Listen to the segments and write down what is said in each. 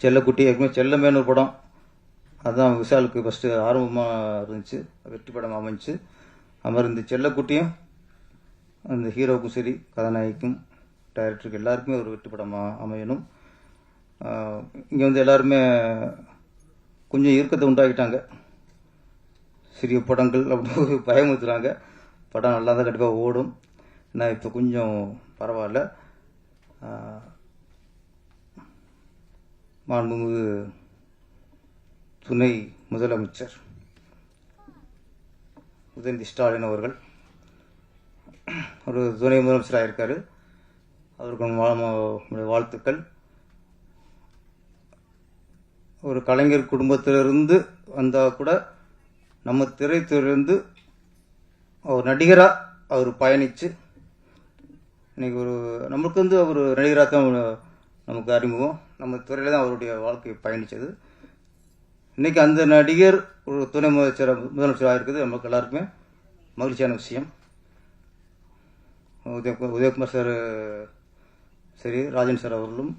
செல்லக்குட்டி ஏற்கனவே செல்லமேன்னு ஒரு படம், அதுதான் விஷாலுக்கு ஃபஸ்ட்டு ஆரம்பமாக இருந்துச்சு, வெற்றி படம் அமைஞ்சு. அது மாதிரி இந்த செல்லக்குட்டியும் அந்த ஹீரோவுக்கும் சரி, கதாநாயகிக்கும், டைரக்டருக்கு எல்லாருக்குமே ஒரு வெற்றி படமாக அமையணும். இங்கே வந்து எல்லாருமே கொஞ்சம் இறுக்கத்தை உண்டாக்கிட்டாங்க. சிறிய படங்கள் அப்படின்னு பயமுறுத்துறாங்க. படம் நல்லா தான் கண்டிப்பாக ஓடும். ஏன்னா இப்போ கொஞ்சம் பரவாயில்ல. மாண்புமிகு துணை முதலமைச்சர் உதயநிதி ஸ்டாலின் அவர்கள் ஒரு துணை முதலமைச்சராக இருக்கார். அவருக்கு வாழ்த்துக்கள். ஒரு கலைஞர் குடும்பத்திலிருந்து வந்தால் கூட நம்ம திரைத்துறையிலிருந்து அவர் நடிகராக அவர் பயணித்து இன்னைக்கு ஒரு நமக்கு வந்து அவர் நடிகராக தான் நமக்கு அறிமுகம். நம்ம துறையில் தான் அவருடைய வாழ்க்கை பயணித்தது. இன்றைக்கி அந்த நடிகர் ஒரு துணை முதலமைச்சராக இருக்குது நமக்கு எல்லாருக்குமே மகிழ்ச்சியான விஷயம். உதயகுமார் சார் சரி, ராஜன் சார் அவர்களும்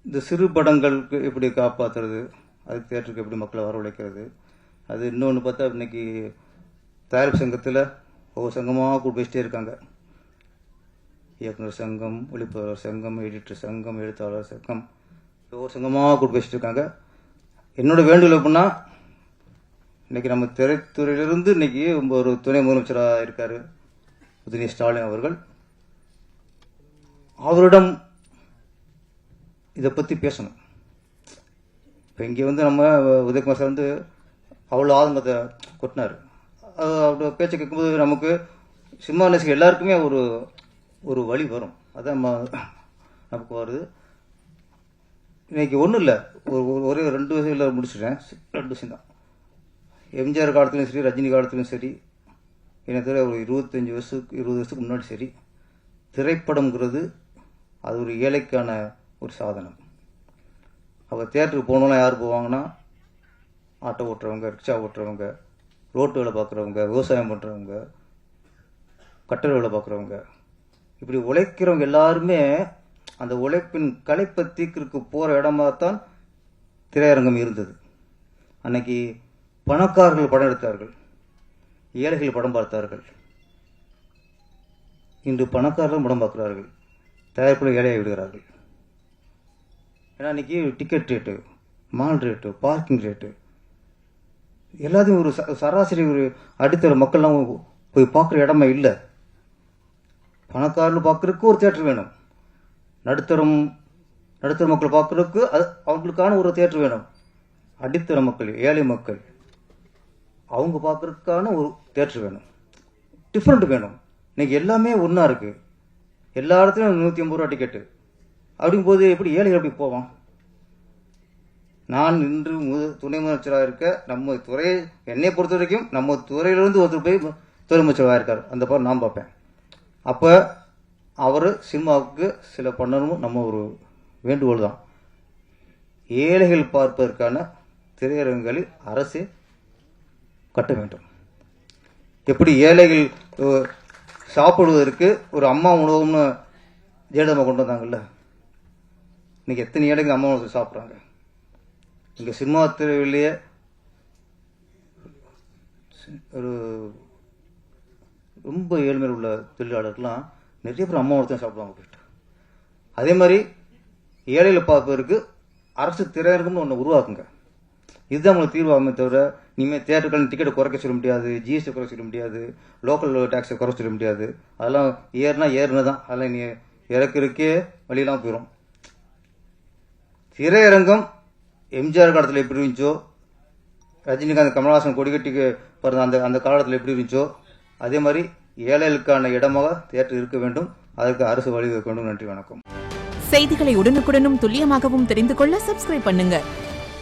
இந்த சிறு படங்களுக்கு எப்படி காப்பாற்றுறது, அதுக்கு தேட்டருக்கு எப்படி மக்களை வரவழைக்கிறது, அது இன்னொன்று பார்த்தா இன்னைக்கு தயாரிப்பு சங்கத்தில் ஒவ்வொரு சங்கமாக கூட பேசிட்டே இருக்காங்க. இயக்குனர் சங்கம், ஒளிப்பதிவாளர் சங்கம், எடிட்டர் சங்கம், எழுத்தாளர் சங்கம், ஒவ்வொரு சங்கமாக கூட பேசிட்டு இருக்காங்க. என்னோட வேண்டுகோள் எப்படின்னா, இன்னைக்கு நம்ம திரைத்துறையிலிருந்து இன்னைக்கு ஒரு துணை முதலமைச்சராக இருக்காரு உதயநிதி ஸ்டாலின் அவர்கள். அவரிடம் இதை பற்றி பேசணும். இப்போ இங்கே வந்து நம்ம உதயகுமார் சார் வந்து அவ்வளோ ஆதங்கத்தை கொட்டினார். அவரோட பேச்சை கேட்கும்போது நமக்கு சினிமா நேசிக்க எல்லாருக்குமே ஒரு ஒரு வழி வரும். அதான் நமக்கு வருது. இன்னைக்கு ஒன்றும் இல்லை, ஒரே 2 விஷயத்தில் முடிச்சுட்டேன். 2 விஷயம் தான். எம்ஜிஆர் காலத்துலையும் சரி, ரஜினி காலத்துலையும் சரி, எனக்கு தெரிய ஒரு 20 வருஷத்துக்கு முன்னாடி சரி, திரைப்படம்ங்கிறது அது ஒரு ஏழைக்கான ஒரு சாதனம். அவள் தியேட்டருக்கு போகணுன்னா யார் போவாங்கன்னா, ஆட்டோ ஓட்டுறவங்க, ரிக்ஷா ஓட்டுறவங்க, ரோட்டு வேலை பார்க்குறவங்க, விவசாயம் பண்ணுறவங்க, கட்டட வேலை பார்க்குறவங்க, இப்படி உழைக்கிறவங்க எல்லாருமே அந்த உழைப்பின் களைப்பை தீர்க்கு போகிற இடமா தான் திரையரங்கம் இருந்தது. அன்னைக்கு பணக்காரர்கள் படம் எடுத்தார்கள், ஏழைகள் படம் பார்த்தார்கள். இன்று பணக்காரர்கள் படம் பார்க்கிறார்கள், தயாரிப்பில் ஏழையை விடுகிறார்கள். ஏன்னா இன்னைக்கு ticket rate, mall rate, parking rate எல்லாத்தையும் ஒரு சராசரி ஒரு அடித்தர மக்கள்லாம் போய் பார்க்குற இடமே இல்லை. பணக்காரர்கள் பார்க்குறதுக்கு ஒரு தியேட்டர் வேணும், நடுத்தர மக்கள் பார்க்குறதுக்கு அது அவங்களுக்கான ஒரு தியேட்டர் வேணும். அடித்தர மக்கள், ஏழை மக்கள் அவங்க பார்க்குறதுக்கான ஒரு தியேட்டர் வேணும், டிஃப்ரெண்ட் வேணும். இன்னைக்கு எல்லாமே ஒன்றா இருக்கு. எல்லா இடத்துலையும் 150 ரூபா டிக்கெட்டு. அப்படிங்கும்போது எப்படி ஏழைகள் எப்படி போவான்? நான் இன்று துணை முதலமைச்சராக இருக்க நம்ம துறை, என்னை பொறுத்த வரைக்கும் நம்ம துறையிலிருந்து ஒருத்தர் போய் துணை முதலமைச்சராக இருக்கார். அந்த படம் நான் பார்ப்பேன். அப்போ அவர் சினிமாவுக்கு சில பண்ணணும். நம்ம ஒரு வேண்டுகோள் தான், ஏழைகள் பார்ப்பதற்கான திரையரங்குகளில் அரசு கட்ட வேண்டும். எப்படி ஏழைகள் சாப்பிடுவதற்கு ஒரு அம்மா உணவகம்னு ஜெயலலிதா கொண்டு வந்தாங்கல்ல, இன்னைக்கு எத்தனை ஏழைகள் அம்மா உணவு சாப்பிட்றாங்க. இங்கே சினிமா துறையிலேயே ஒரு ரொம்ப ஏழ்மையில் உள்ள தொழிலாளர்கள்லாம் நிறைய பேர் அம்மா உணவு தான் சாப்பிடுவாங்க போயிட்டு. அதே மாதிரி ஏழைகளை பார்ப்பதற்கு அரசு திரையரங்கம்னு ஒன்று உருவாக்குங்க. இதுதான் உங்களுக்கு தீர்வாகுமே தவிர, இனிமேல் தியேட்டர்கள் டிக்கெட்டை குறைக்க சொல்ல முடியாது, ஜிஎஸ்டி குறைக்க சொல்ல முடியாது, லோக்கல் டேக்ஸை குறைக்க சொல்ல முடியாது. அதெல்லாம் ஏறுனா தான், அதெல்லாம் நீ இறக்குறக்கே வழியெல்லாம் போயிடும். திரையரங்கம் எம்ஜிஆர் காலத்தில் எப்படி இருந்துச்சோ, ரஜினிகாந்த் கமல்ஹாசன் கொடிகட்டிக்கு பிறந்த அந்த காலத்தில் எப்படி இருந்துச்சோ, அதே மாதிரி ஏழைகளுக்கான இடமாக தியேட்டர் இருக்க வேண்டும். அதற்கு அரசு வழிவகுக்க வேண்டும். நன்றி, வணக்கம். செய்திகளை உடனுக்குடனும் துல்லியமாகவும் தெரிந்து கொள்ள சப்ஸ்கிரைப் பண்ணுங்க.